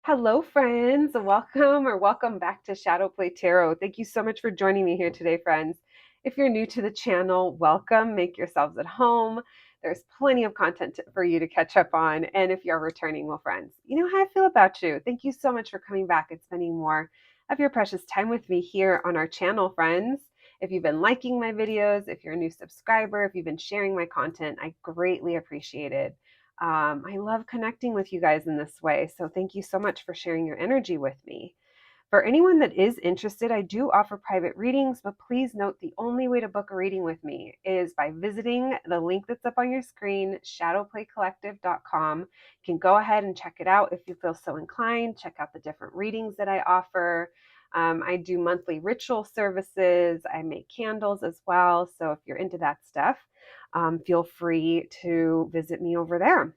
Hello, friends. Welcome back to Shadow Play Tarot. Thank you so much for joining me here today, friends. If you're new to the channel, welcome. Make yourselves at home. There's plenty of content for you to catch up on. And if you're returning, well, friends, you know how I feel about you. Thank you so much for coming back and spending more of your precious time with me here on our channel, friends. If you've been liking my videos, if you're a new subscriber, if you've been sharing my content, I greatly appreciate it. I love connecting with you guys in this way. So thank you so much for sharing your energy with me. For anyone that is interested, I do offer private readings, but please note the only way to book a reading with me is by visiting the link that's up on your screen, shadowplaycollective.com. You can go ahead and check it out if you feel so inclined. Check out the different readings that I offer. I do monthly ritual services. I make candles as well. So if you're into that stuff, feel free to visit me over there.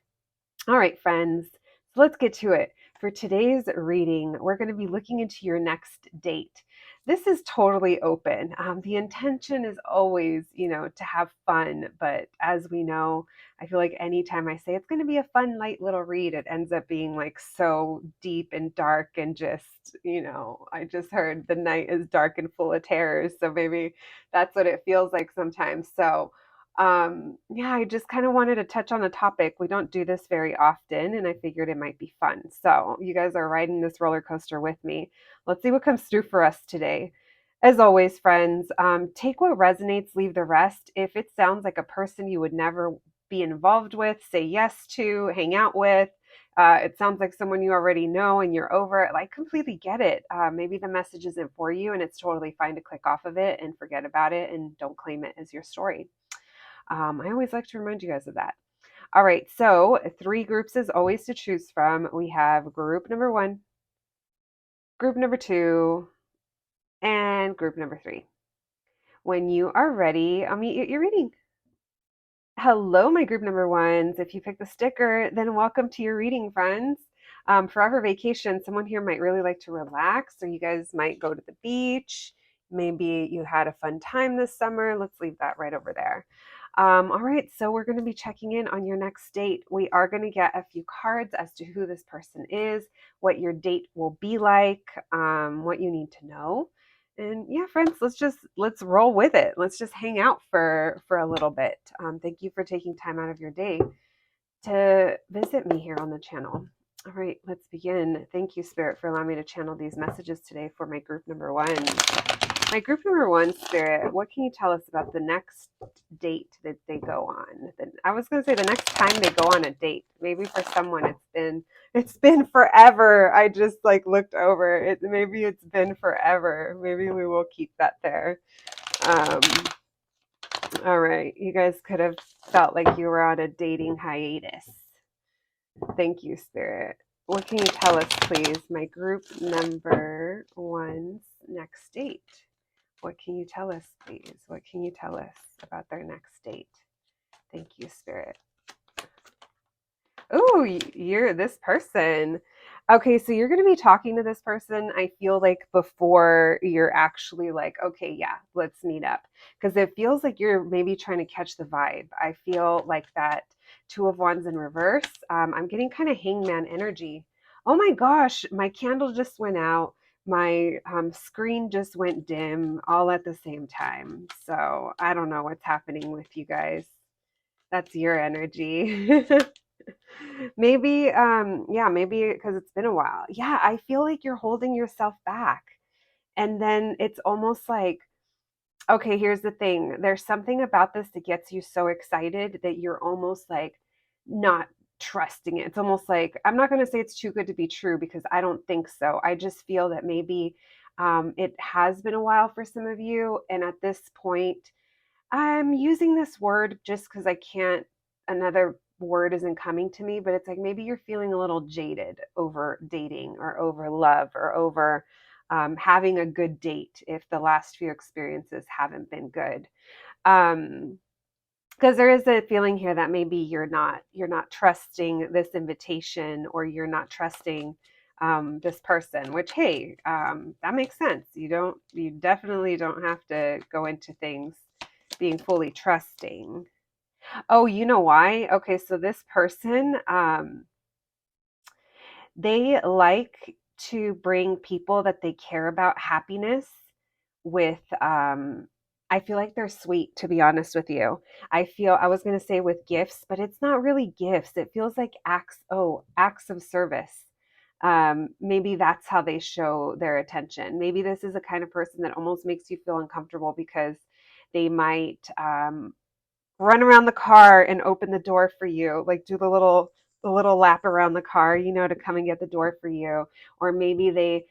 All right, friends, so let's get to it. For today's reading, we're going to be looking into your next date. This is totally open. The intention is always, to have fun. But as we know, I feel like anytime I say it's going to be a fun, light little read, it ends up being like so deep and dark and just, I just heard the night is dark and full of terrors. So maybe that's what it feels like sometimes. So, yeah, I just kind of wanted to touch on the topic. We don't do this very often, and I figured it might be fun. So, you guys are riding this roller coaster with me. Let's see what comes through for us today. As always, friends, take what resonates, leave the rest. If it sounds like a person you would never be involved with, say yes to, hang out with, it sounds like someone you already know and you're over it, like completely get it. Maybe the message isn't for you, and it's totally fine to click off of it and forget about it and don't claim it as your story. I always like to remind you guys of that. All right, so three groups is always to choose from. We have group number one, group number two, and group number three. When you are ready, I'll meet you at your reading. Hello, my group number ones. If you picked the sticker, then welcome to your reading, friends. Forever vacation, someone here might really like to relax, or you guys might go to the beach. Maybe you had a fun time this summer. Let's leave that right over there. All right, so we're going to be checking in on your next date. We are going to get a few cards as to who this person is, what your date will be like, what you need to know. And yeah, friends, let's roll with it. Let's just hang out for a little bit. Thank you for taking time out of your day to visit me here on the channel. All right, let's begin. Thank you, Spirit, for allowing me to channel these messages today for my group number one. My group number one, Spirit, what can you tell us about the next date that they go on? I was going to say the next time they go on a date. Maybe for someone it's been forever. I just like looked over it. Maybe it's been forever. Maybe we will keep that there. Um, all right, you guys could have felt like you were on a dating hiatus. Thank you, Spirit. What can you tell us, please? My group number one's next date. What can you tell us, please? What can you tell us about their next date? Thank you, Spirit. Oh, you're this person. Okay, so you're going to be talking to this person, I feel like, before you're actually like, okay, yeah, let's meet up. Because it feels like you're maybe trying to catch the vibe. I feel like that Two of Wands in reverse. I'm getting kind of hangman energy. Oh my gosh, my candle just went out. My screen just went dim all at the same time. So I don't know what's happening with you guys. That's your energy. Maybe, yeah, maybe because it's been a while. Yeah, I feel like you're holding yourself back. And then it's almost like, okay, here's the thing. There's something about this that gets you so excited that you're almost like not trusting it. It's almost like, I'm not going to say it's too good to be true because I don't think so. I just feel that maybe it has been a while for some of you. And at this point, I'm using this word just because I can't, another word isn't coming to me, but it's like maybe you're feeling a little jaded over dating or over love or over having a good date if the last few experiences haven't been good. Because there is a feeling here that maybe you're not trusting this invitation, or you're not trusting this person, which, hey, that makes sense. You definitely don't have to go into things being fully trusting. Oh, you know why? Okay, so this person, They like to bring people that they care about happiness with I feel like they're sweet, to be honest with you. I was going to say with gifts, but it's not really gifts. It feels like acts of service. Maybe that's how they show their attention. Maybe this is a kind of person that almost makes you feel uncomfortable because they might run around the car and open the door for you, like do the little lap around the car, to come and get the door for you. Or maybe they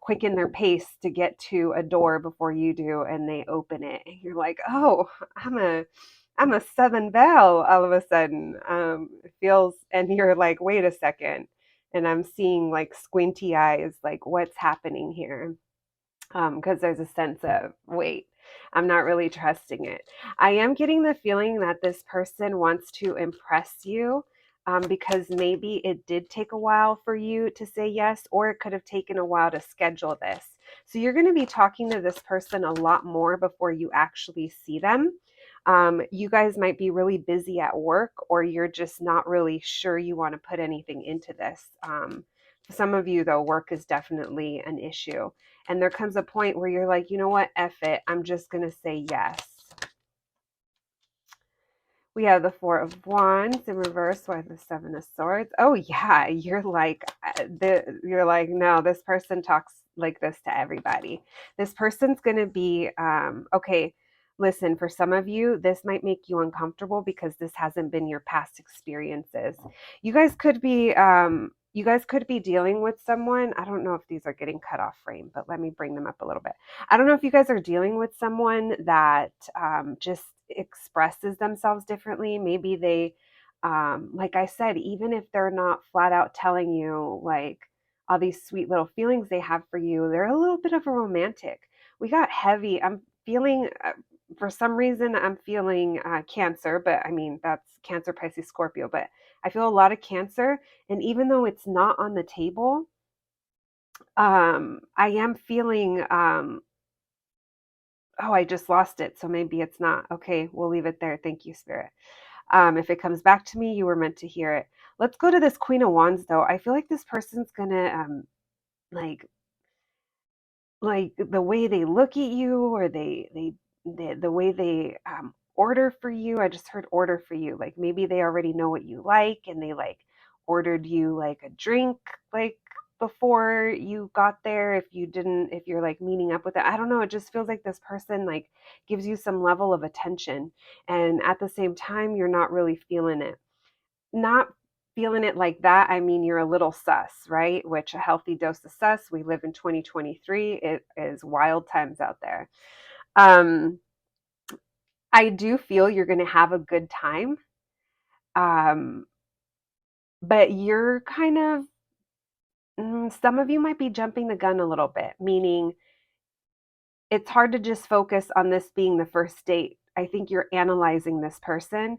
quicken their pace to get to a door before you do, and they open it, and you're like, oh, I'm a Southern belle all of a sudden. It feels, and you're like, wait a second, and I'm seeing like squinty eyes, like what's happening here? Because there's a sense of, wait, I'm not really trusting it. I am getting the feeling that this person wants to impress you, because maybe it did take a while for you to say yes, or it could have taken a while to schedule this. So you're going to be talking to this person a lot more before you actually see them. You guys might be really busy at work, or you're just not really sure you want to put anything into this. Some of you, though, work is definitely an issue. And there comes a point where you're like, you know what, F it. I'm just going to say yes. We have the Four of Wands in reverse. We have the Seven of Swords. Oh yeah, you're like, no, this person talks like this to everybody. This person's gonna be okay. Listen, for some of you, this might make you uncomfortable because this hasn't been your past experiences. You guys could be dealing with someone. I don't know if these are getting cut off frame, but let me bring them up a little bit. I don't know if you guys are dealing with someone that just expresses themselves differently. Maybe they, like I said, even if they're not flat out telling you like all these sweet little feelings they have for you, they're a little bit of a romantic. We got heavy. I'm feeling, for some reason, I'm feeling Cancer, but I mean, that's Cancer, Pisces, Scorpio, but I feel a lot of Cancer. And even though it's not on the table, I am feeling, oh, I just lost it. So maybe it's not. Okay, we'll leave it there. Thank you, Spirit. If it comes back to me, you were meant to hear it. Let's go to this Queen of Wands, though. I feel like this person's gonna like the way they look at you, or the way they order for you. I just heard order for you. Like maybe they already know what you like, and they like ordered you like a drink like before you got there. If you didn't, if you're like meeting up with it, I don't know. It just feels like this person like gives you some level of attention, and at the same time, you're not really feeling it. Not feeling it like that, I mean, you're a little sus, right? Which a healthy dose of sus. We live in 2023. It is wild times out there. Um, I do feel you're going to have a good time. Um, but you're kind of, some of you might be jumping the gun a little bit, meaning it's hard to just focus on this being the first date. I think you're analyzing this person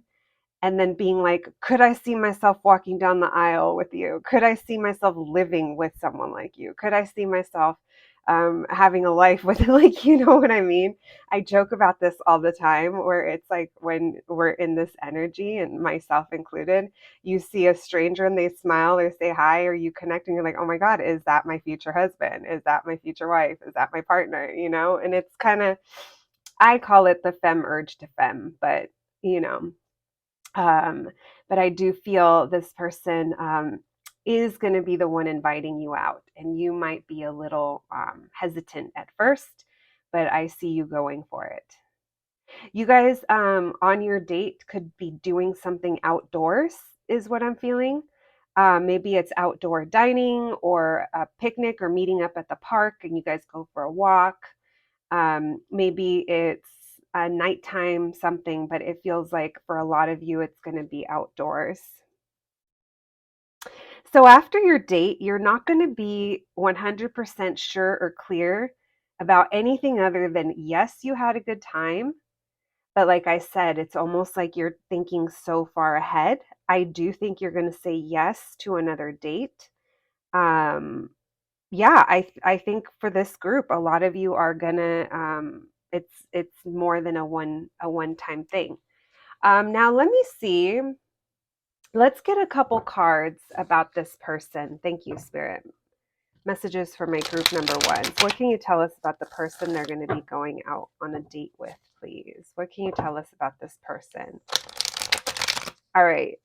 and then being like, could I see myself walking down the aisle with you? Could I see myself living with someone like you? Could I see myself having a life with, like, you know what I mean? I joke about this all the time, where it's like when we're in this energy, and myself included, you see a stranger and they smile or say hi, or you connect and you're like, oh my God, is that my future husband? Is that my future wife? Is that my partner? And it's kind of, I call it the femme urge to femme, but you know, um, but I do feel this person is going to be the one inviting you out, and you might be a little hesitant at first, but I see you going for it. You guys on your date could be doing something outdoors, is what I'm feeling. Maybe it's outdoor dining or a picnic, or meeting up at the park and you guys go for a walk. Maybe it's a nighttime something, but it feels like for a lot of you, it's going to be outdoors. So after your date, you're not going to be 100% sure or clear about anything other than, yes, you had a good time. But like I said, it's almost like you're thinking so far ahead. I do think you're going to say yes to another date. Um, yeah, I think for this group, a lot of you are gonna it's more than a one time thing. Now let me see. Let's get a couple cards about this person. Thank you, Spirit. Messages for my group number ones. What can you tell us about the person they're going to be going out on a date with, please? What can you tell us about this person? All right.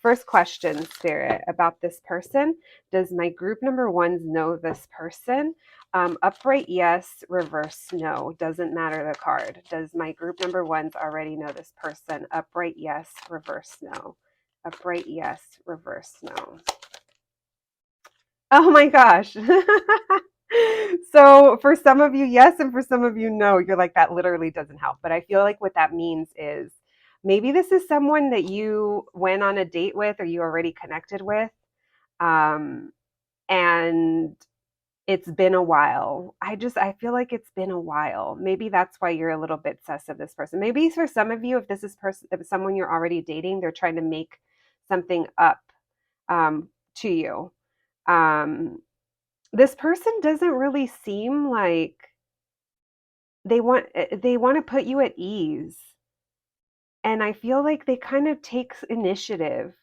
First question, Spirit, about this person. Does my group number ones know this person? Upright, yes. Reverse, no. Doesn't matter the card. Does my group number ones already know this person? Upright, yes. Reverse, no. Upright, yes. Reverse, no. Oh my gosh. So for some of you, yes, and for some of you, no. You're like, that literally doesn't help. But I feel like what that means is maybe this is someone that you went on a date with or you already connected with. Um, and it's been a while. I feel like it's been a while. Maybe that's why you're a little bit sus of this person. Maybe for some of you, if this is if someone you're already dating, they're trying to make something up to you. Um, this person doesn't really seem like they want to put you at ease, and I feel like they kind of take initiative.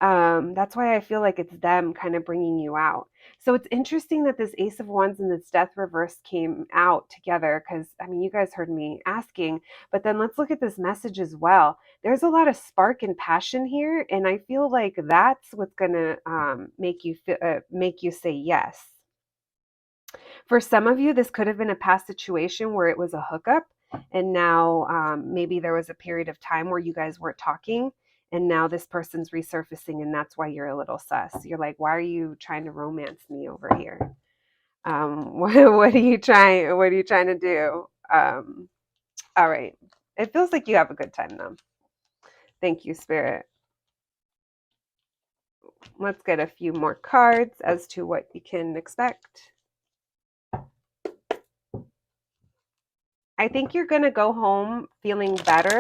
That's why I feel like it's them kind of bringing you out. So it's interesting that this Ace of Wands and this Death reverse came out together because, I mean, you guys heard me asking, but then let's look at this message as well. There's a lot of spark and passion here, and I feel like that's what's gonna make you say yes. For some of you, this could have been a past situation where it was a hookup, and now maybe there was a period of time where you guys weren't talking, and now this person's resurfacing, and that's why you're a little sus. You're like, why are you trying to romance me over here? What are you trying? What are you trying to do? All right. It feels like you have a good time though. Thank you, Spirit. Let's get a few more cards as to what you can expect. I think you're going to go home feeling better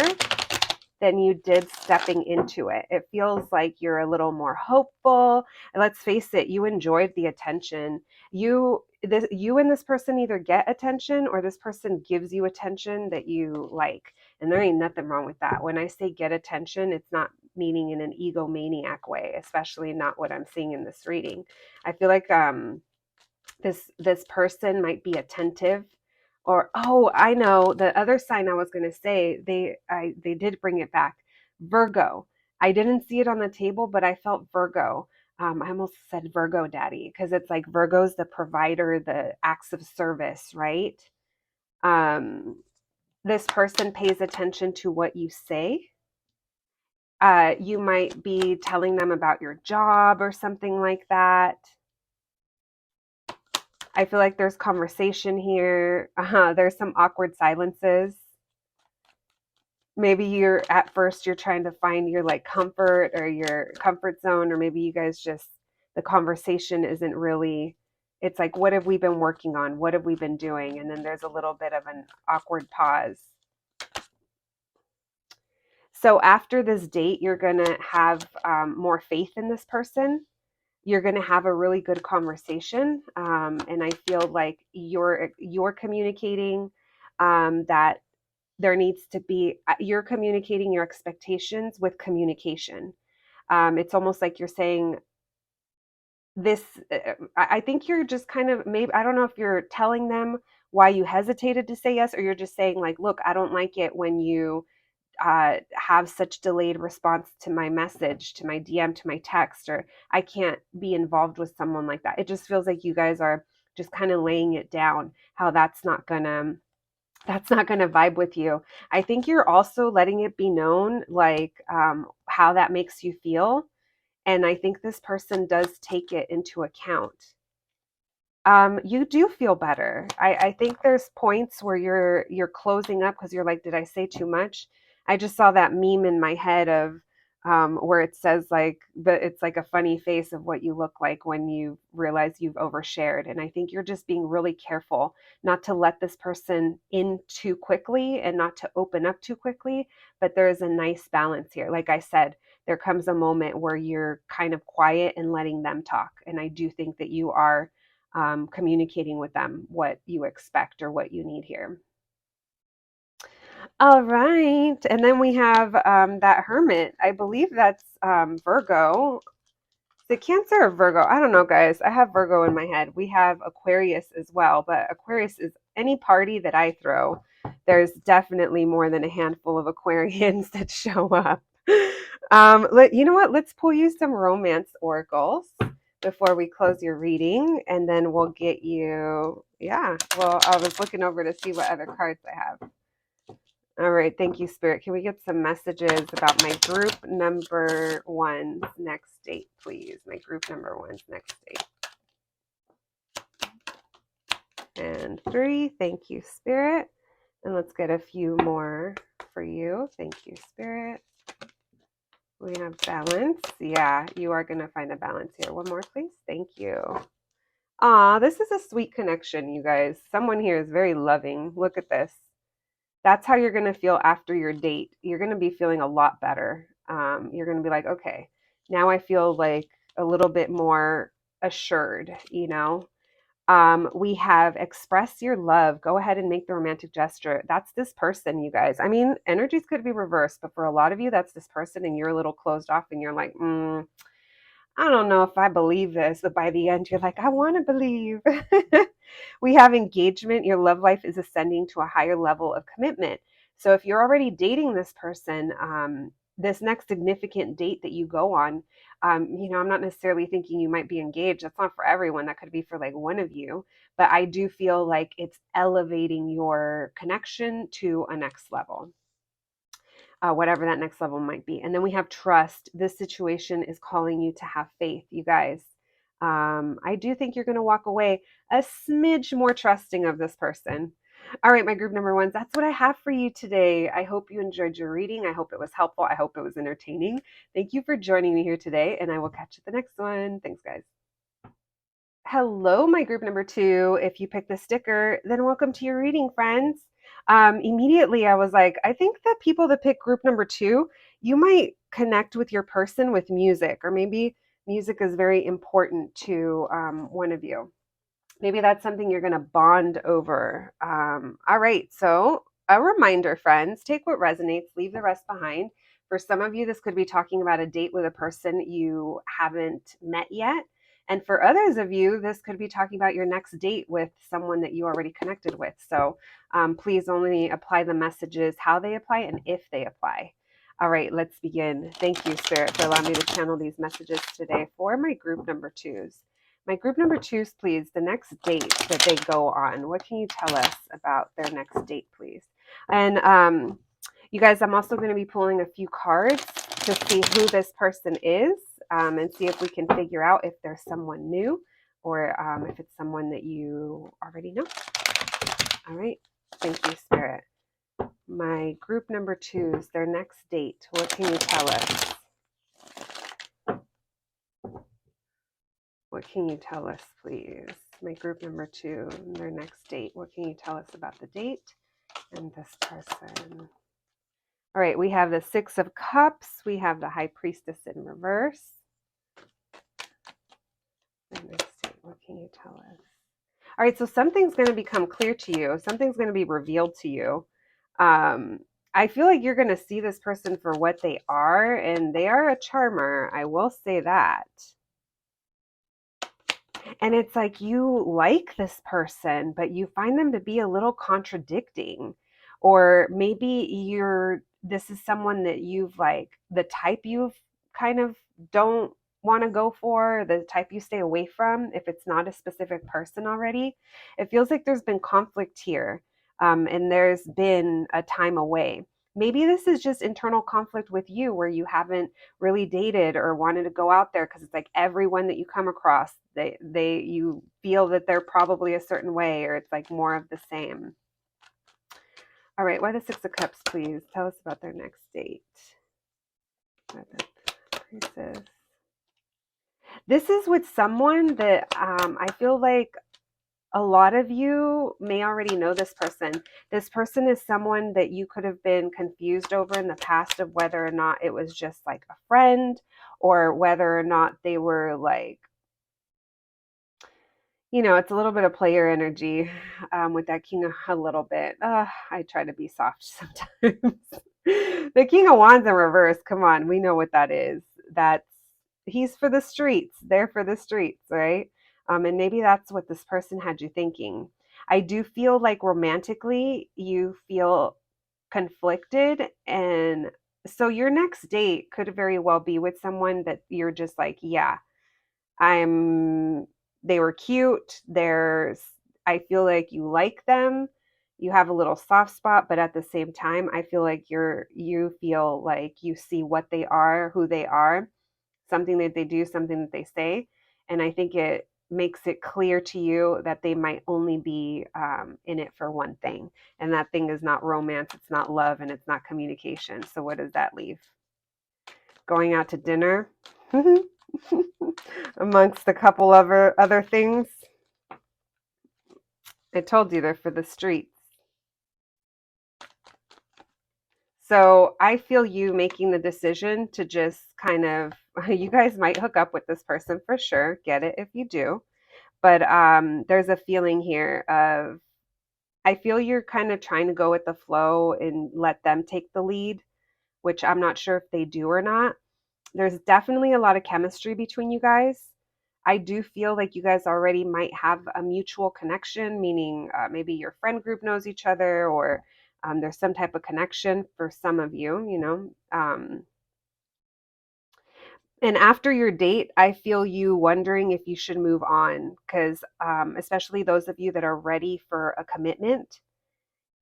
than you did stepping into it. It feels like you're a little more hopeful. And let's face it, you enjoyed the attention. You and this person either get attention or this person gives you attention that you like. And there ain't nothing wrong with that. When I say get attention, it's not meaning in an egomaniac way, especially not what I'm seeing in this reading. I feel like this person might be attentive, or oh, I know the other sign I was going to say. They did bring it back. Virgo. I didn't see it on the table, but I felt Virgo. I almost said Virgo daddy because it's like Virgo's the provider, the acts of service, right? um this person pays attention to what you say. You might be telling them about your job or something like that. I feel like there's conversation here. There's some awkward silences. Maybe you're at first you're trying to find your like comfort or your comfort zone, or maybe you guys just the conversation isn't really. It's like, what have we been working on? What have we been doing? And then there's a little bit of an awkward pause. So after this date, you're gonna have more faith in this person. You're going to have a really good conversation, and I feel like you're communicating that there needs to be you're communicating your expectations with communication. It's almost like you're saying this. I think you're just kind of, maybe I don't know if you're telling them why you hesitated to say yes, or you're just saying like, look, I don't like it when you have such delayed response to my message, to my DM, to my text, or I can't be involved with someone like that. It just feels like you guys are just kind of laying it down, how that's not gonna vibe with you. I think you're also letting it be known like how that makes you feel, and I think this person does take it into account. You do feel better. I think there's points where you're closing up because you're like, did I say too much? I just saw that meme in my head of where it says like it's like a funny face of what you look like when you realize you've overshared. And I think you're just being really careful not to let this person in too quickly and not to open up too quickly. But there is a nice balance here. Like I said, there comes a moment where you're kind of quiet and letting them talk. And I do think that you are communicating with them what you expect or what you need here. All right. And then we have that Hermit. I believe that's Virgo. Is it Cancer or Virgo? I don't know, guys. I have Virgo in my head. We have Aquarius as well, but Aquarius is any party that I throw. There's definitely more than a handful of Aquarians that show up. You know what? Let's pull you some romance oracles before we close your reading, and then we'll get you. Yeah. Well, I was looking over to see what other cards I have. All right, thank you, Spirit. Can we get some messages about my group number one's next date, please? My group number one's next date. And 3, thank you, Spirit. And let's get a few more for you. Thank you, Spirit. We have balance. Yeah, you are going to find a balance here. One more, please. Thank you. This is a sweet connection, you guys. Someone here is very loving. Look at this. That's how you're going to feel after your date. You're going to be feeling a lot better. You're going to be like, okay, now I feel like a little bit more assured, you know? We have express your love. Go ahead and make the romantic gesture. That's this person, you guys. I mean, energies could be reversed, but for a lot of you, that's this person, and you're a little closed off and you're like, I don't know if I believe this, but by the end, you're like, I want to believe. We have engagement. Your love life is ascending to a higher level of commitment. So if you're already dating this person, this next significant date that you go on, I'm not necessarily thinking you might be engaged. That's not for everyone. That could be for like one of you. But I do feel like it's elevating your connection to a next level, whatever that next level might be. And then we have trust. This situation is calling you to have faith, you guys. I do think you're going to walk away a smidge more trusting of this person. All right, my group number ones, that's what I have for you today. I hope you enjoyed your reading. I hope it was helpful. I hope it was entertaining. Thank you for joining me here today, and I will catch you at the next one. Thanks, guys. Hello, my group number 2. If you picked the sticker, then welcome to your reading, friends. Immediately, I was like, I think that people that pick group number 2, you might connect with your person with music, or maybe music is very important to one of you. Maybe that's something you're going to bond over. All right, so a reminder, friends, take what resonates, leave the rest behind. For some of you, this could be talking about a date with a person you haven't met yet. And for others of you, this could be talking about your next date with someone that you already connected with. So please only apply the messages how they apply and if they apply. All right, let's begin. Thank you, Spirit, for allowing me to channel these messages today for my group number 2s. My group number 2s, please, the next date that they go on. What can you tell us about their next date, please? And you guys, I'm also going to be pulling a few cards to see who this person is, and see if we can figure out if there's someone new or if it's someone that you already know. All right. Thank you, Spirit. My group number 2s, their next date. What can you tell us? What can you tell us, please? My group number 2, their next date. What can you tell us about the date and this person? All right, we have the 6 of Cups. We have the High Priestess in reverse. The next date, what can you tell us? All right, so something's going to become clear to you. Something's going to be revealed to you. I feel like you're going to see this person for what they are, and they are a charmer. I will say that. And it's like you like this person, but you find them to be a little contradicting. Or maybe this is someone that you've like, the type you've kind of don't want to go for, the type you stay away from if it's not a specific person already. It feels like there's been conflict here, and there's been a time away. Maybe this is just internal conflict with you where you haven't really dated or wanted to go out there because it's like everyone that you come across, you feel that they're probably a certain way, or it's like more of the same. All right, why the 6 of Cups, please? Tell us about their next date. This is with someone that I feel like a lot of you may already know this person. This person is someone that you could have been confused over in the past of whether or not it was just like a friend or whether or not they were like, It's a little bit of player energy with that king a little bit. I try to be soft sometimes. The king of wands in reverse, come on, we know what that is. That's he's for the streets. They're for the streets, right? And maybe that's what this person had you thinking. I do feel like romantically you feel conflicted, and so your next date could very well be with someone that you're just like, yeah, I'm they were cute. I feel like you like them. You have a little soft spot, but at the same time, I feel like you feel like you see what they are, who they are, something that they do, something that they say, and I think it makes it clear to you that they might only be in it for one thing, and that thing is not romance, it's not love, and it's not communication. So what does that leave? Going out to dinner amongst a couple other things. I told you they're for the streets. So I feel you making the decision to just kind of, you guys might hook up with this person for sure. Get it if you do. But there's a feeling here of, I feel you're kind of trying to go with the flow and let them take the lead, which I'm not sure if they do or not. There's definitely a lot of chemistry between you guys. I do feel like you guys already might have a mutual connection, meaning maybe your friend group knows each other, or there's some type of connection for some of you. And after your date, I feel you wondering if you should move on, because especially those of you that are ready for a commitment,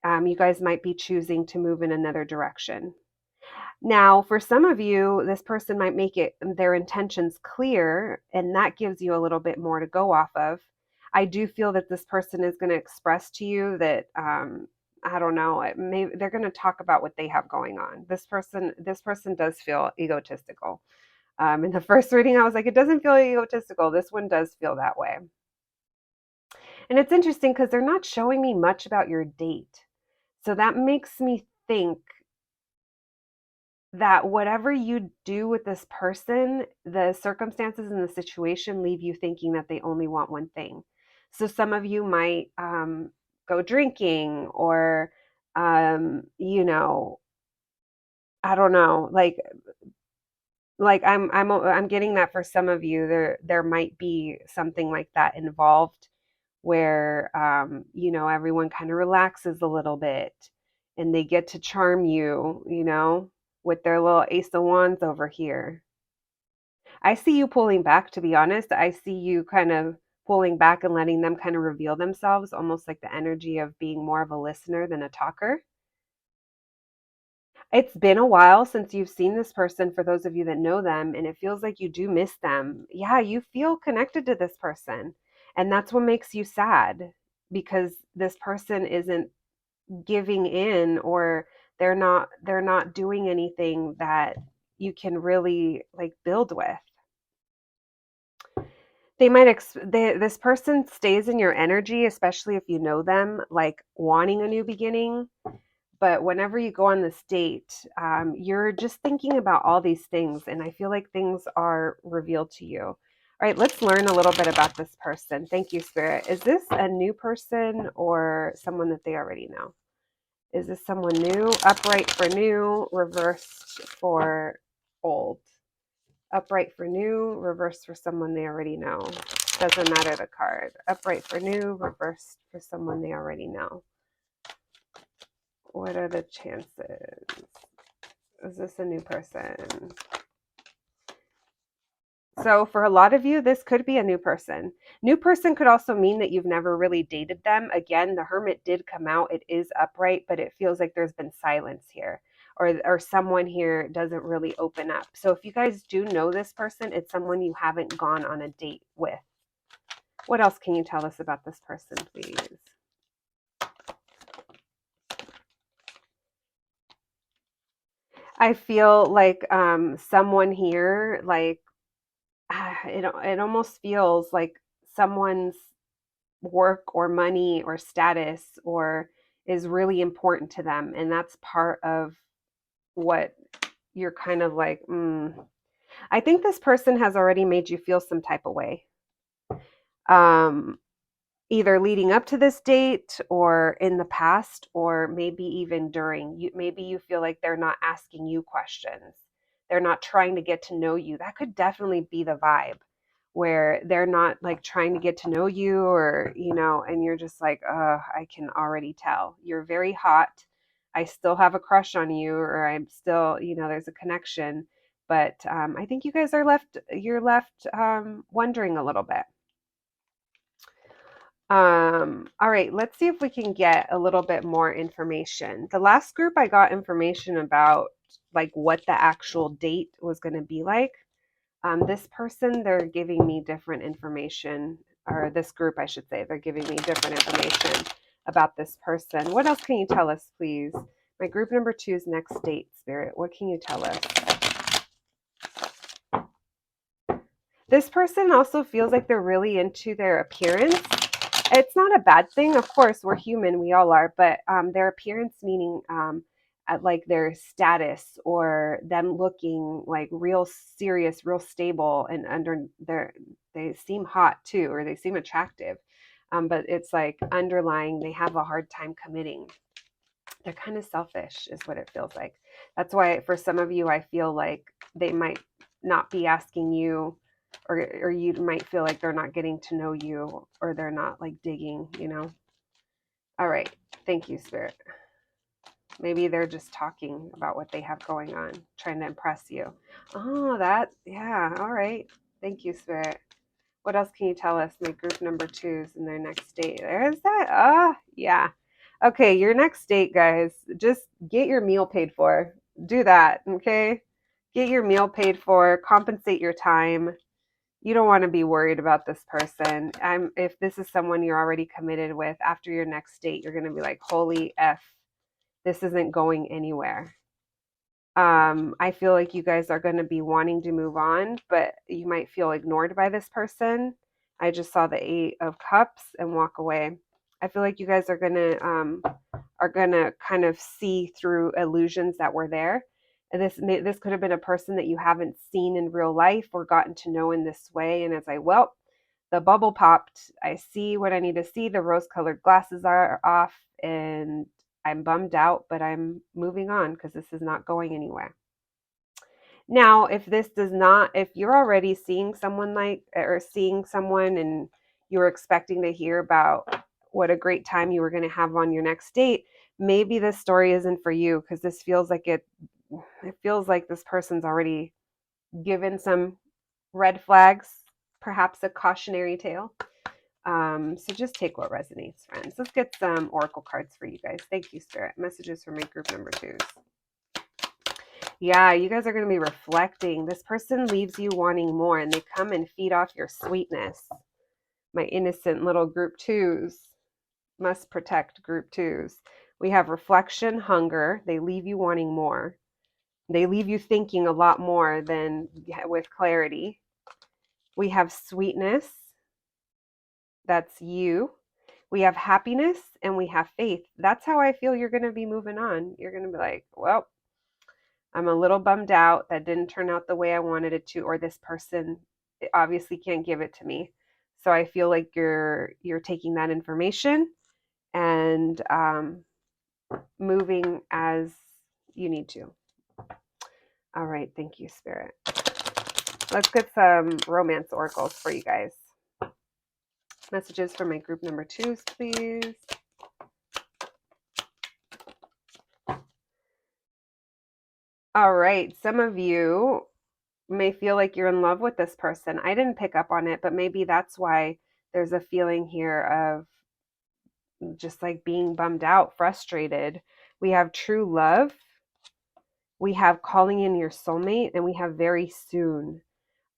you guys might be choosing to move in another direction. Now, for some of you, this person might make it their intentions clear, and that gives you a little bit more to go off of. I do feel that this person is going to express to you that I don't know, maybe they're going to talk about what they have going on. This person does feel egotistical. In the first reading, I was like, it doesn't feel egotistical. This one does feel that way. And it's interesting because they're not showing me much about your date. So that makes me think that whatever you do with this person, the circumstances and the situation leave you thinking that they only want one thing. So some of you might go drinking, or, you know, I don't know, like I'm getting that for some of you there might be something like that involved, where everyone kind of relaxes a little bit and they get to charm you, with their little ace of wands over here. I see you pulling back, to be honest. I see you kind of pulling back and letting them kind of reveal themselves, almost like the energy of being more of a listener than a talker. It's been a while since you've seen this person, for those of you that know them, and it feels like you do miss them. Yeah, you feel connected to this person. And that's what makes you sad, because this person isn't giving in, or they're not doing anything that you can really like build with. This person stays in your energy, especially if you know them, like wanting a new beginning. But whenever you go on this date, you're just thinking about all these things, and I feel like things are revealed to you. All right, let's learn a little bit about this person. Thank you, Spirit. Is this a new person or someone that they already know? Is this someone new? Upright for new, reversed for old. Upright for new, reversed for someone they already know. Doesn't matter the card. Upright for new, reversed for someone they already know. What are the chances? Is this a new person? So for a lot of you, this could be a new person. New person could also mean that you've never really dated them. Again, the Hermit did come out. It is upright, but it feels like there's been silence here, or someone here doesn't really open up. So if you guys do know this person, it's someone you haven't gone on a date with. What else can you tell us about this person, please? I feel like someone here, like it almost feels like someone's work or money or status or is really important to them, and that's part of what you're kind of like, I think this person has already made you feel some type of way. either leading up to this date or in the past, or maybe even during. Maybe you feel like they're not asking you questions. They're not trying to get to know you. That could definitely be the vibe where they're not like trying to get to know you, or, and you're just like, I can already tell. You're very hot. I still have a crush on you, or I'm still, there's a connection. But I think you guys you're left wondering a little bit. All right, let's see if we can get a little bit more information. The last group I got information about like what the actual date was going to be like. This person, they're giving me different information, or this group, I should say, they're giving me different information about this person. What else can you tell us, please? My group number 2 is next date, Spirit. What can you tell us? This person also feels like they're really into their appearance. It's not a bad thing. Of course, we're human. We all are. But their appearance, meaning at like their status, or them looking like real serious, real stable, and they seem hot too, or they seem attractive. But it's like underlying, they have a hard time committing. They're kind of selfish is what it feels like. That's why for some of you, I feel like they might not be asking you, or you might feel like they're not getting to know you, or they're not like digging. All right. Thank you, Spirit. Maybe they're just talking about what they have going on, trying to impress you. Oh, yeah. All right. Thank you, Spirit. What else can you tell us? My group number 2s in their next date. There's that. Yeah. Okay, your next date, guys. Just get your meal paid for. Do that, okay? Get your meal paid for. Compensate your time. You don't want to be worried about this person. If this is someone you're already committed with, after your next date, you're gonna be like, holy F, this isn't going anywhere. I feel like you guys are going to be wanting to move on, but you might feel ignored by this person. I just saw the 8 of Cups and walk away. I feel like you guys are gonna kind of see through illusions that were there. And this could have been a person that you haven't seen in real life or gotten to know in this way. And it's like, well, the bubble popped. I see what I need to see. The rose-colored glasses are off, and I'm bummed out, but I'm moving on because this is not going anywhere. Now, if you're already seeing someone or seeing someone, and you're expecting to hear about what a great time you were going to have on your next date, maybe this story isn't for you, because this feels like it feels like this person's already given some red flags, perhaps a cautionary tale. So just take what resonates, friends. Let's get some oracle cards for you guys. Thank you, Spirit. Messages for my group number 2s. Yeah, you guys are going to be reflecting. This person leaves you wanting more, and they come and feed off your sweetness. My innocent little group 2s must protect group 2s. We have reflection, hunger. They leave you wanting more. They leave you thinking a lot more than with clarity. We have sweetness. That's you. We have happiness, and we have faith. That's how I feel you're going to be moving on. You're going to be like, well, I'm a little bummed out that didn't turn out the way I wanted it to, or this person obviously can't give it to me. So I feel like you're taking that information and moving as you need to. All right, thank you, Spirit. Let's get some romance oracles for you guys. Messages for my group number 2s, please. All right, some of you may feel like you're in love with this person. I didn't pick up on it, but maybe that's why there's a feeling here of just like being bummed out, frustrated. We have true love. We have calling in your soulmate, and we have very soon.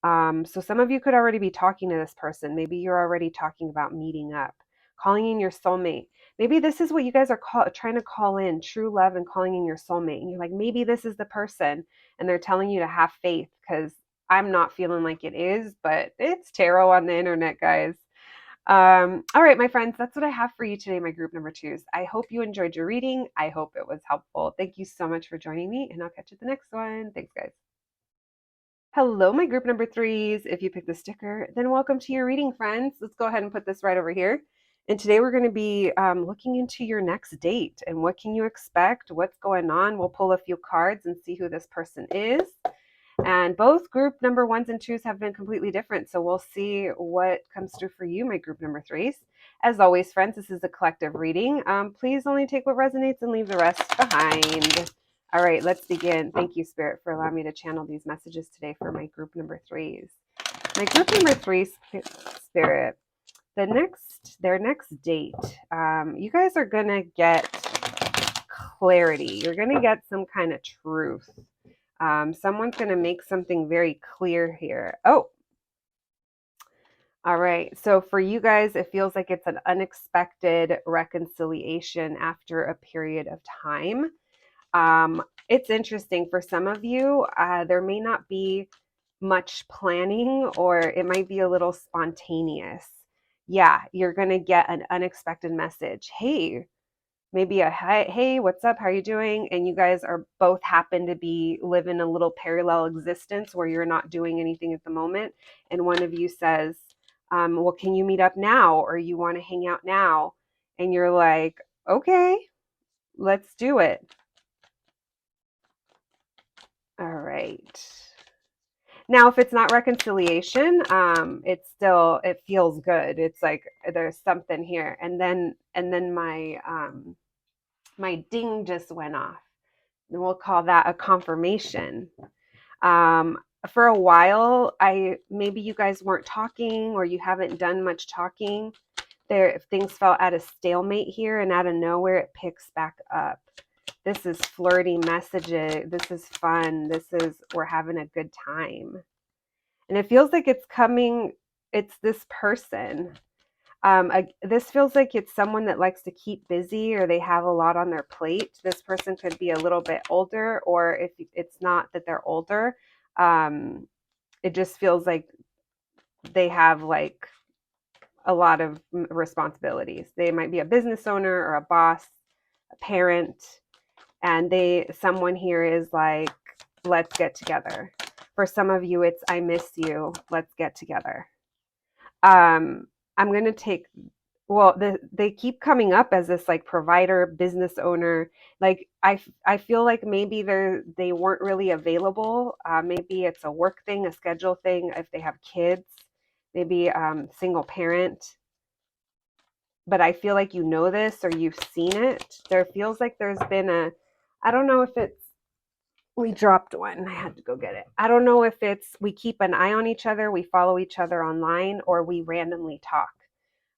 So some of you could already be talking to this person. Maybe you're already talking about meeting up, calling in your soulmate. Maybe this is what you guys are trying to call in, true love and calling in your soulmate. And you're like, maybe this is the person, and they're telling you to have faith, because I'm not feeling like it is, but it's tarot on the internet, guys. All right, my friends, that's what I have for you today, my group number 2s. I hope you enjoyed your reading. I hope it was helpful. Thank you so much for joining me, and I'll catch you at the next one. Thanks, guys. Hello, my group number 3s. If you picked the sticker, then welcome to your reading, friends. Let's go ahead and put this right over here. And today we're going to be looking into your next date and what can you expect, what's going on. We'll pull a few cards and see who this person is. And both group number ones and twos have been completely different. So we'll see what comes through for you, my group number threes. As always, friends, this is a collective reading. Please only take what resonates and leave the rest behind. All right, let's begin. Thank you, Spirit, for allowing me to channel these messages today for my group number threes. My group number three, Spirit, their next date, you guys are going to get clarity. You're going to get some kind of truth. Someone's going to make something very clear here. Oh, all right. So for you guys, it feels like it's an unexpected reconciliation after a period of time. It's interesting for some of you. There may not be much planning, or it might be a little spontaneous. Yeah, you're going to get an unexpected message. Hey, maybe a hey, what's up? How are you doing? And you guys are both happen to be living a little parallel existence where you're not doing anything at the moment. And one of you says, well, can you meet up now? Or you want to hang out now? And you're like, okay, let's do it. All right. Now, if it's not reconciliation, it feels good. It's like there's something here. And then my ding just went off. And we'll call that a confirmation. Um, for a while, maybe you guys weren't talking or you haven't done much talking. Things felt at a stalemate here, and out of nowhere it picks back up. This is flirty messages. This is fun. We're having a good time. And it feels like it's this person. This feels like it's someone that likes to keep busy or they have a lot on their plate. This person could be a little bit older, or if it's not that they're older, it just feels like they have like a lot of responsibilities. They might be a business owner or a boss, a parent, and someone here is like, let's get together. For some of you, it's I miss you, let's get together. I'm going to take, well, they keep coming up as this like provider, business owner. Like I feel like maybe they weren't really available. Maybe it's a work thing, a schedule thing. If they have kids, maybe single parent. But I feel like you know this or you've seen it. There feels like there's been I don't know if we dropped one. I had to go get it. I don't know if we keep an eye on each other, we follow each other online, or we randomly talk.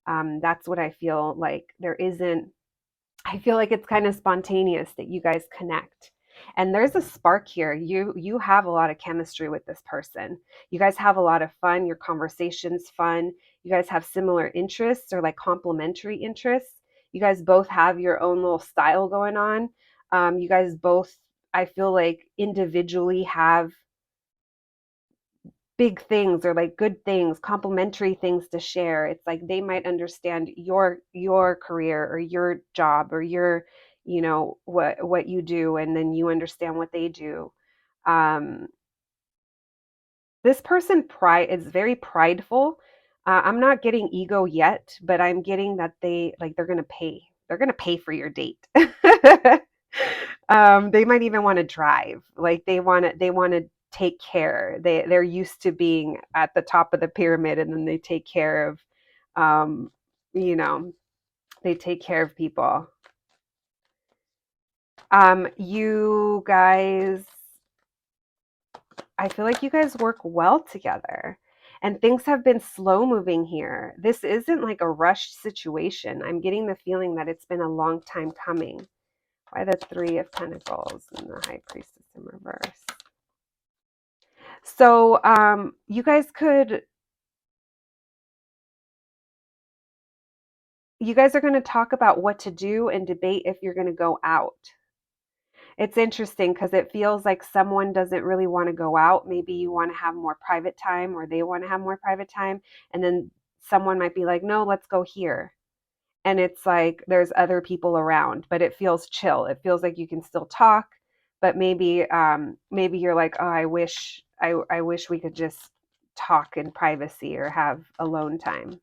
That's what I feel like. I feel like it's kind of spontaneous that you guys connect. And there's a spark here. You have a lot of chemistry with this person. You guys have a lot of fun. Your conversation's fun. You guys have similar interests or like complementary interests. You guys both have your own little style going on. You guys both, I feel like, individually have big things or like good things, complementary things to share. It's like they might understand your career or your job or what you do, and then you understand what they do. Um, this person is very prideful. I'm not getting ego yet, but I'm getting that they're gonna pay. They're gonna pay for your date. They might even want to drive. Like they want to take care. They're used to being at the top of the pyramid, and then they take care of, um, you know, they take care of people. You guys, I feel like you guys work well together. And things have been slow moving here. This isn't like a rushed situation. I'm getting the feeling that it's been a long time coming. Why the Three of Pentacles and the High Priestess in reverse? So you guys are going to talk about what to do and debate if you're going to go out. It's interesting because it feels like someone doesn't really want to go out. Maybe you want to have more private time, or they want to have more private time. And then someone might be like, no, let's go here. And it's like there's other people around, but it feels chill. It feels like you can still talk, but maybe you're like, oh, I wish we could just talk in privacy or have alone time.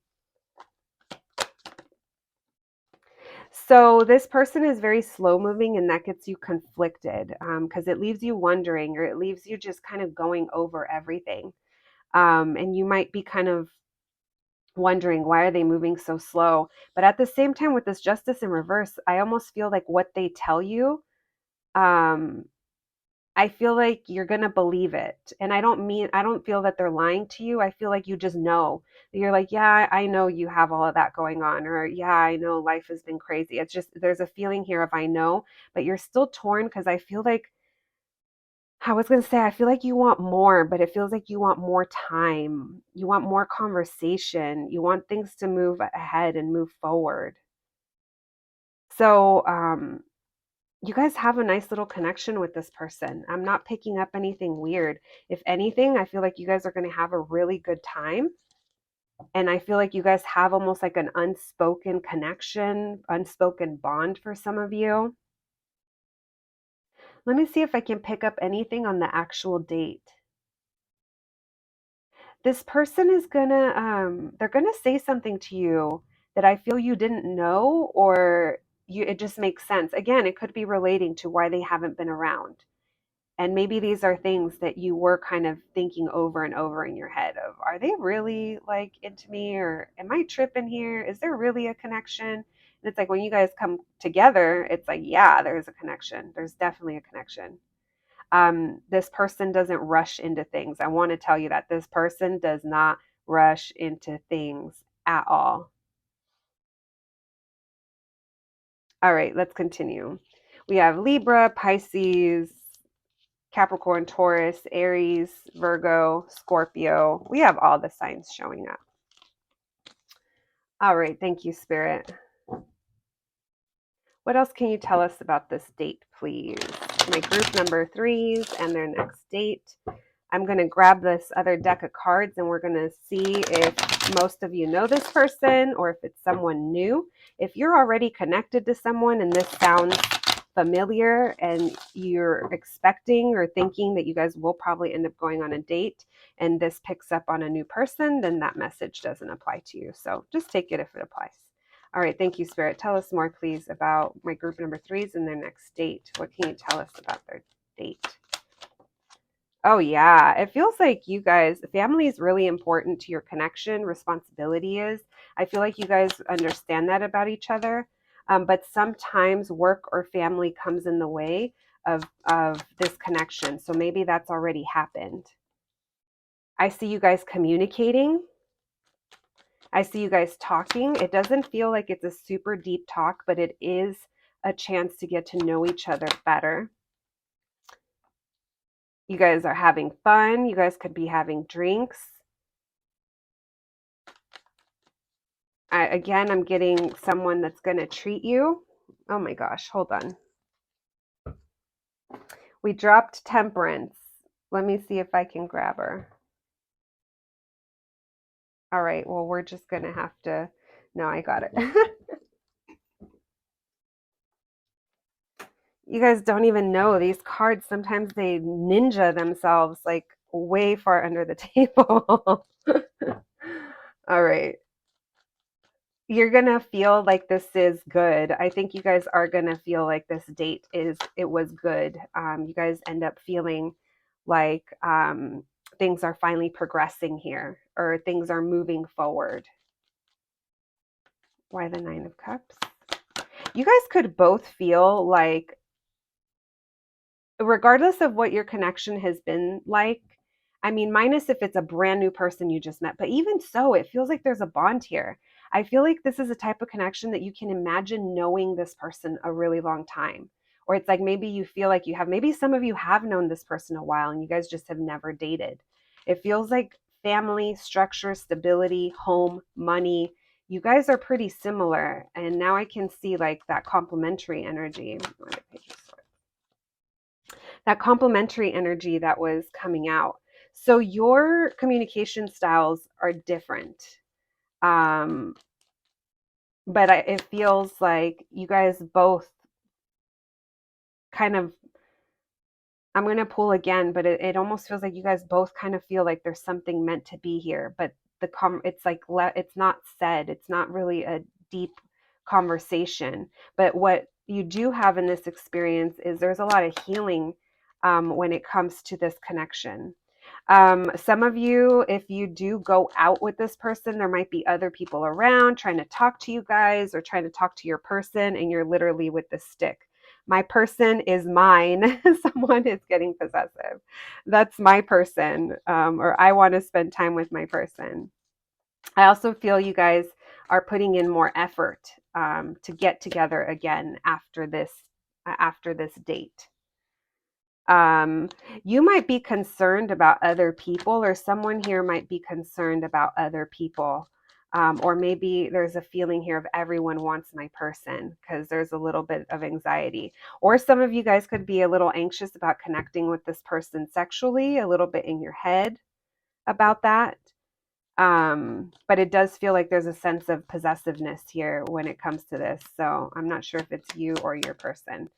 So this person is very slow moving, and that gets you conflicted because it leaves you wondering, or it leaves you just kind of going over everything. And you might be kind of wondering, why are they moving so slow? But at the same time, with this justice in reverse, I almost feel like what they tell you, um, I feel like you're going to believe it. And I don't feel that they're lying to you. I feel like you just know. You're like, yeah, I know you have all of that going on. Or, yeah, I know life has been crazy. It's just, there's a feeling here of I know, but you're still torn because I feel like, I was going to say, I feel like you want more, but it feels like you want more time. You want more conversation. You want things to move ahead and move forward. So, you guys have a nice little connection with this person. I'm not picking up anything weird. If anything, I feel like you guys are going to have a really good time. And I feel like you guys have almost like an unspoken connection, unspoken bond for some of you. Let me see if I can pick up anything on the actual date. This person is gonna, they're gonna say something to you that I feel you didn't know, or it just makes sense. Again, it could be relating to why they haven't been around. And maybe these are things that you were kind of thinking over and over in your head of, are they really like into me, or am I tripping here? Is there really a connection? And it's like when you guys come together, it's like, yeah, there's a connection. There's definitely a connection. This person doesn't rush into things. I want to tell you that this person does not rush into things at all. All right, let's continue. We have Libra, Pisces, Capricorn, Taurus, Aries, Virgo, Scorpio. We have all the signs showing up. All right, thank you, Spirit. What else can you tell us about this date, please? My group number threes and their next date. I'm going to grab this other deck of cards and we're going to see if most of you know this person or if it's someone new. If you're already connected to someone and this sounds familiar and you're expecting or thinking that you guys will probably end up going on a date and this picks up on a new person, then that message doesn't apply to you. So just take it if it applies. All right, thank you, Spirit. Tell us more, please, about my group number threes and their next date. What can you tell us about their date? Oh, yeah. It feels like you guys, family is really important to your connection. Responsibility is. I feel like you guys understand that about each other. But sometimes work or family comes in the way of this connection. So maybe that's already happened. I see you guys communicating. I see you guys talking. It doesn't feel like it's a super deep talk, but it is a chance to get to know each other better. You guys are having fun. You guys could be having drinks. I'm getting someone that's going to treat you. Oh my gosh, hold on. We dropped Temperance. Let me see if I can grab her. All right, well, we're just going to have to. No, I got it. You guys don't even know these cards. Sometimes they ninja themselves like way far under the table. All right. You're gonna feel like this is good. I think you guys are gonna feel like this date it was good. You guys end up feeling like things are finally progressing here, or things are moving forward. Why the Nine of Cups? You guys could both feel like, regardless of what your connection has been like, I mean, minus if it's a brand new person you just met, but even so, it feels like there's a bond here. I feel like this is a type of connection that you can imagine knowing this person a really long time. Or it's like maybe you feel like maybe some of you have known this person a while and you guys just have never dated. It feels like family, structure, stability, home, money. You guys are pretty similar. And now I can see like that complementary energy. That complementary energy that was coming out. So your communication styles are different. Um, but it feels like you guys both kind of, I'm going to pull again, but it almost feels like you guys both kind of feel like there's something meant to be here, but it's like, it's not said. It's not really a deep conversation. But what you do have in this experience is there's a lot of healing when it comes to this connection. Some of you, if you do go out with this person, there might be other people around trying to talk to you guys or trying to talk to your person, and you're literally with the stick. My person is mine. Someone is getting possessive. That's my person, or I want to spend time with my person. I also feel you guys are putting in more effort to get together again after this date. You might be concerned about other people, or someone here might be concerned about other people. Or maybe there's a feeling here of everyone wants my person because there's a little bit of anxiety. Or some of you guys could be a little anxious about connecting with this person sexually, a little bit in your head about that. But it does feel like there's a sense of possessiveness here when it comes to this. So I'm not sure if it's you or your person.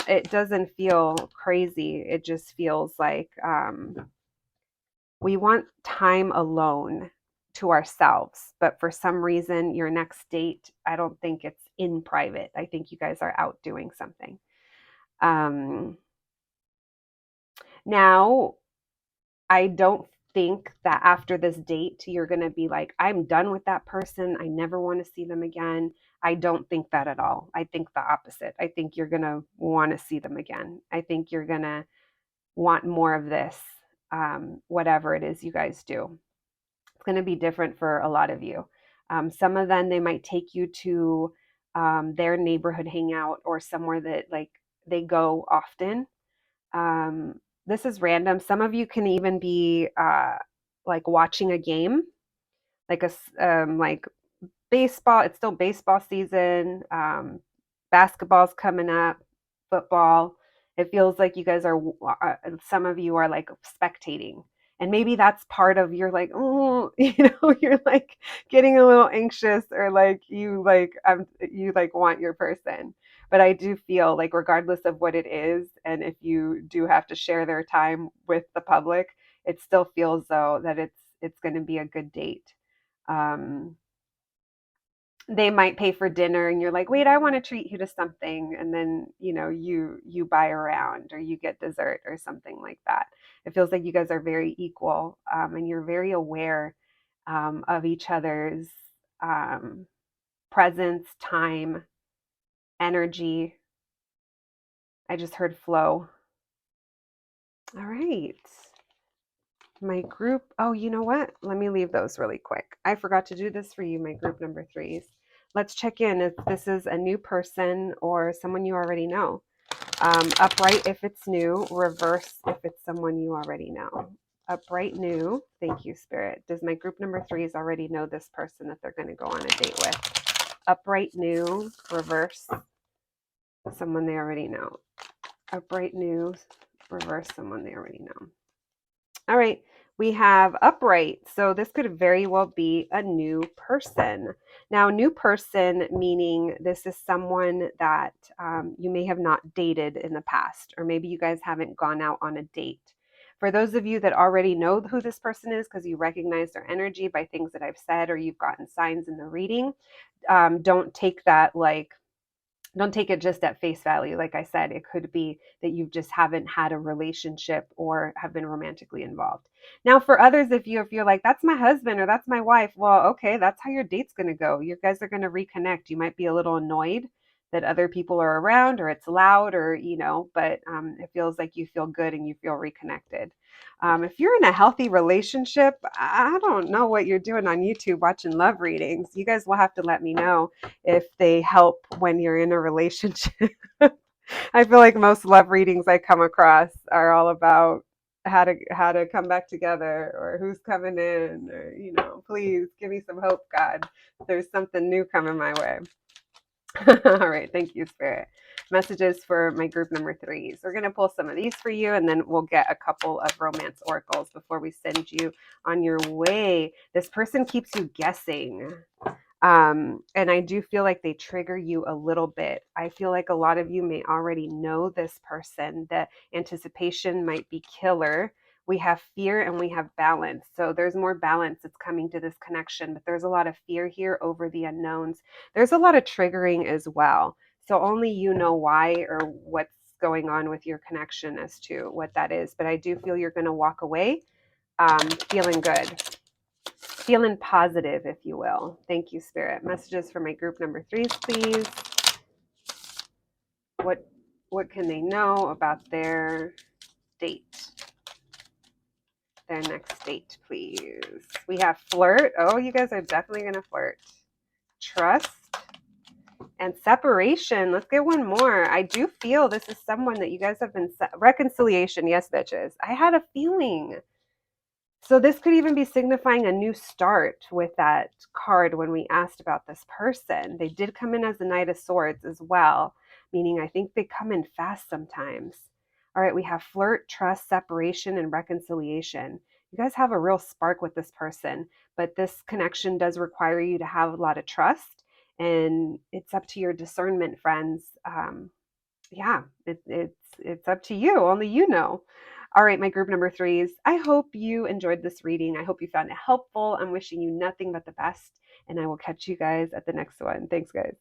It doesn't feel crazy. It just feels like we want time alone to ourselves. But for some reason, your next date, I don't think it's in private. I think you guys are out doing something. Now, I don't think that after this date, you're going to be like, I'm done with that person. I never want to see them again. I don't think that at all. I think the opposite. I think you're going to want to see them again. I think you're going to want more of this, whatever it is you guys do. It's going to be different for a lot of you. Some of them, they might take you to their neighborhood hangout or somewhere that like they go often. This is random. Some of you can even be like watching a game, like like baseball. It's still baseball season. Basketball's coming up, football. It feels like you guys are. Some of you are like spectating, and maybe that's part of you're like, oh, you're like getting a little anxious, or like you like want your person. But I do feel like regardless of what it is, and if you do have to share their time with the public, it still feels though that it's going to be a good date. Um, they might pay for dinner and you're like, wait, I want to treat you to something, and then you buy around or you get dessert or something like that. It feels like you guys are very equal, and you're very aware of each other's um, presence, time, energy. I just heard flow. All right. My group, oh, you know what? Let me leave those really quick. I forgot to do this for you, my group number threes. Let's check in if this is a new person or someone you already know. Upright if it's new, reverse if it's someone you already know. Upright new, thank you, Spirit. Does my group number threes already know this person that they're going to go on a date with? Upright new, reverse someone they already know. Upright new, reverse someone they already know. All right, we have upright. So this could very well be a new person. Now, new person meaning this is someone that you may have not dated in the past, or maybe you guys haven't gone out on a date. For those of you that already know who this person is because you recognize their energy by things that I've said or you've gotten signs in the reading, don't take that like don't take it just at face value. Like I said, it could be that you just haven't had a relationship or have been romantically involved. Now, for others, if you're like, that's my husband or that's my wife, well, okay, that's how your date's going to go. You guys are going to reconnect. You might be a little annoyed that other people are around or it's loud or, but it feels like you feel good and you feel reconnected. If you're in a healthy relationship, I don't know what you're doing on YouTube watching love readings. You guys will have to let me know if they help when you're in a relationship. I feel like most love readings I come across are all about how to come back together or who's coming in or please give me some hope, God. There's something new coming my way. All right, thank you, Spirit. Messages for my group number threes. We're going to pull some of these for you, and then we'll get a couple of romance oracles before we send you on your way. This person keeps you guessing. And I do feel like they trigger you a little bit. I feel like a lot of you may already know this person. The anticipation might be killer We have fear and we have balance. So there's more balance that's coming to this connection, but there's a lot of fear here over the unknowns. There's a lot of triggering as well. So only you know why or what's going on with your connection as to what that is. But I do feel you're going to walk away feeling good, feeling positive, if you will. Thank you, Spirit. Messages for my group number 3s, please. What can they know about their date? Their next date, please. We have flirt. Oh, you guys are definitely going to flirt. Trust and separation. Let's get one more. I do feel this is someone that you guys have been reconciliation. Yes, bitches. I had a feeling. So this could even be signifying a new start with that card when we asked about this person. They did come in as the Knight of Swords as well, meaning I think they come in fast sometimes. All right, we have flirt, trust, separation, and reconciliation. You guys have a real spark with this person, but this connection does require you to have a lot of trust, and it's up to your discernment, friends. Yeah, it's up to you. Only you know. All right, my group number 3s. I hope you enjoyed this reading. I hope you found it helpful. I'm wishing you nothing but the best, and I will catch you guys at the next one. Thanks, guys.